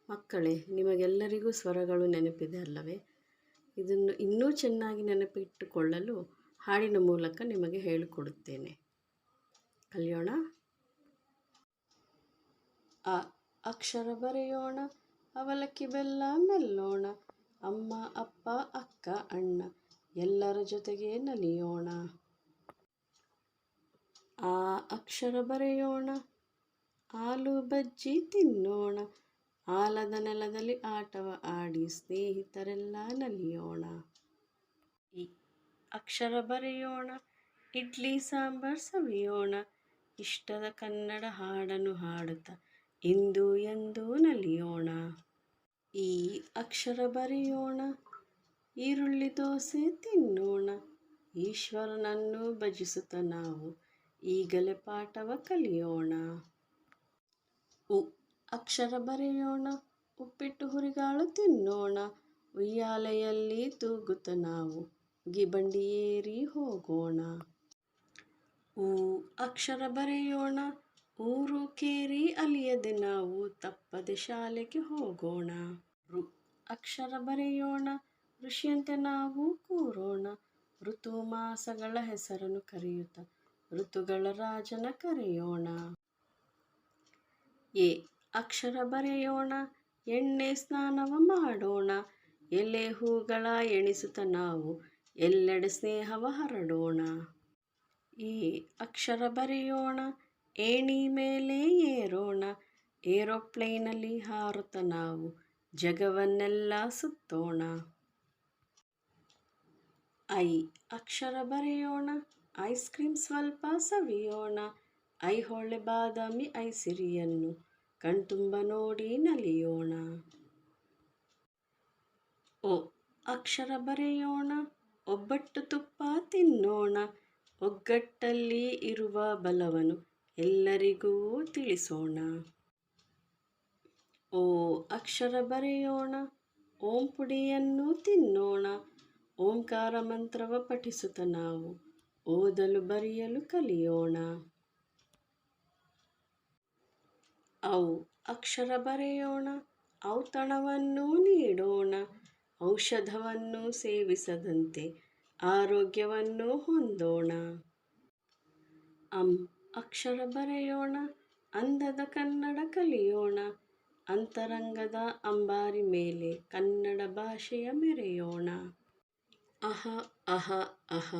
ಮಕ್ಕಳೇ, ನಿಮಗೆಲ್ಲರಿಗೂ ಸ್ವರಗಳು ನೆನಪಿದೆ ಅಲ್ಲವೇ? ಇದನ್ನು ಇನ್ನೂ ಚೆನ್ನಾಗಿ ನೆನಪಿಟ್ಟುಕೊಳ್ಳಲು ಹಾಡಿನ ಮೂಲಕ ನಿಮಗೆ ಹೇಳಿಕೊಡುತ್ತೇನೆ. ಕಲಿಯೋಣ. ಅ ಅಕ್ಷರ ಬರೆಯೋಣ, ಅವಲಕ್ಕಿ ಬೆಲ್ಲ ಮೆಲ್ಲೋಣ, ಅಮ್ಮ ಅಪ್ಪ ಅಕ್ಕ ಅಣ್ಣ ಎಲ್ಲರ ಜೊತೆಗೆ ನಲಿಯೋಣ. ಆ ಅಕ್ಷರ ಬರೆಯೋಣ, ಆಲೂ ಬಜ್ಜಿ ತಿನ್ನೋಣ, ಆಲದ ನೆಲದಲ್ಲಿ ಆಟವ ಆಡಿ ಸ್ನೇಹಿತರೆಲ್ಲ ನಲಿಯೋಣ. ಈ ಅಕ್ಷರ ಬರೆಯೋಣ, ಇಡ್ಲಿ ಸಾಂಬಾರ್ ಸವಿಯೋಣ, ಇಷ್ಟದ ಕನ್ನಡ ಹಾಡನ್ನು ಹಾಡುತ್ತಾ ಇಂದು ಎಂದೂ ನಲಿಯೋಣ. ಈ ಅಕ್ಷರ ಬರೆಯೋಣ, ಈರುಳ್ಳಿ ದೋಸೆ ತಿನ್ನೋಣ, ಈಶ್ವರನನ್ನು ಭಜಿಸುತ್ತ ನಾವು ಈಗಲೇ ಪಾಠವ ಕಲಿಯೋಣ. ಉ ಅಕ್ಷರ ಬರೆಯೋಣ, ಉಪ್ಪಿಟ್ಟು ಹುರಿಗಾಳು ತಿನ್ನೋಣ, ಉಯ್ಯಾಲೆಯಲ್ಲಿ ತೂಗುತ್ತ ನಾವು ಗಿಬಂಡಿ ಏರಿ ಹೋಗೋಣ. ಊ ಅಕ್ಷರ ಬರೆಯೋಣ, ಊರು ಕೇರಿ ಅಲಿಯದೆ ನಾವು ತಪ್ಪದೆ ಶಾಲೆಗೆ ಹೋಗೋಣ. ಋ ಅಕ್ಷರ ಬರೆಯೋಣ, ಋಷಿಯಂತೆ ನಾವು ಕೂರೋಣ, ಋತು ಮಾಸಗಳ ಹೆಸರನ್ನು ಕರೆಯುತ್ತ ಋತುಗಳ ರಾಜನ ಕರೆಯೋಣ. ಎ ಅಕ್ಷರ ಬರೆಯೋಣ, ಎಣ್ಣೆ ಸ್ನಾನವ ಮಾಡೋಣ, ಎಲೆ ಹೂಗಳ ಎಣಿಸುತ್ತ ನಾವು ಎಲ್ಲೆಡೆ ಸ್ನೇಹವ ಹರಡೋಣ. ಈ ಅಕ್ಷರ ಬರೆಯೋಣ, ಏಣಿ ಮೇಲೆ ಏರೋಣ, ಏರೋಪ್ಲೇನಲ್ಲಿ ಹಾರುತ್ತ ನಾವು ಜಗವನ್ನೆಲ್ಲ ಸುತ್ತೋಣ. ಐ ಅಕ್ಷರ ಬರೆಯೋಣ, ಐಸ್ ಕ್ರೀಮ್ ಸ್ವಲ್ಪ ಸವಿಯೋಣ, ಐಹೊಳೆ ಬಾದಾಮಿ ಐಸಿರಿಯನ್ನು ಕಣ್ತುಂಬ ನೋಡಿ ನಲಿಯೋಣ. ಒ ಅಕ್ಷರ ಬರೆಯೋಣ, ಒಬ್ಬಟ್ಟು ತುಪ್ಪ ತಿನ್ನೋಣ, ಒಗ್ಗಟ್ಟಲ್ಲಿ ಇರುವ ಬಲವನ್ನು ಎಲ್ಲರಿಗೂ ತಿಳಿಸೋಣ. ಓ ಅಕ್ಷರ ಬರೆಯೋಣ, ಓಂ ಪುಡಿಯನ್ನು ತಿನ್ನೋಣ, ಓಂಕಾರ ಮಂತ್ರವ ಪಠಿಸುತ್ತ ನಾವು ಓದಲು ಬರೆಯಲು ಕಲಿಯೋಣ. ಔ ಅಕ್ಷರ ಬರೆಯೋಣ, ಔತಣವನ್ನು ನೀಡೋಣ, ಔಷಧವನ್ನು ಸೇವಿಸದಂತೆ ಆರೋಗ್ಯವನ್ನು ಹೊಂದೋಣ. ಅಂ ಅಕ್ಷರ ಬರೆಯೋಣ, ಅಂದದ ಕನ್ನಡ ಕಲಿಯೋಣ, ಅಂತರಂಗದ ಅಂಬಾರಿ ಮೇಲೆ ಕನ್ನಡ ಭಾಷೆಯ ಮೆರೆಯೋಣ. ಅಹ ಅಹ ಅಹ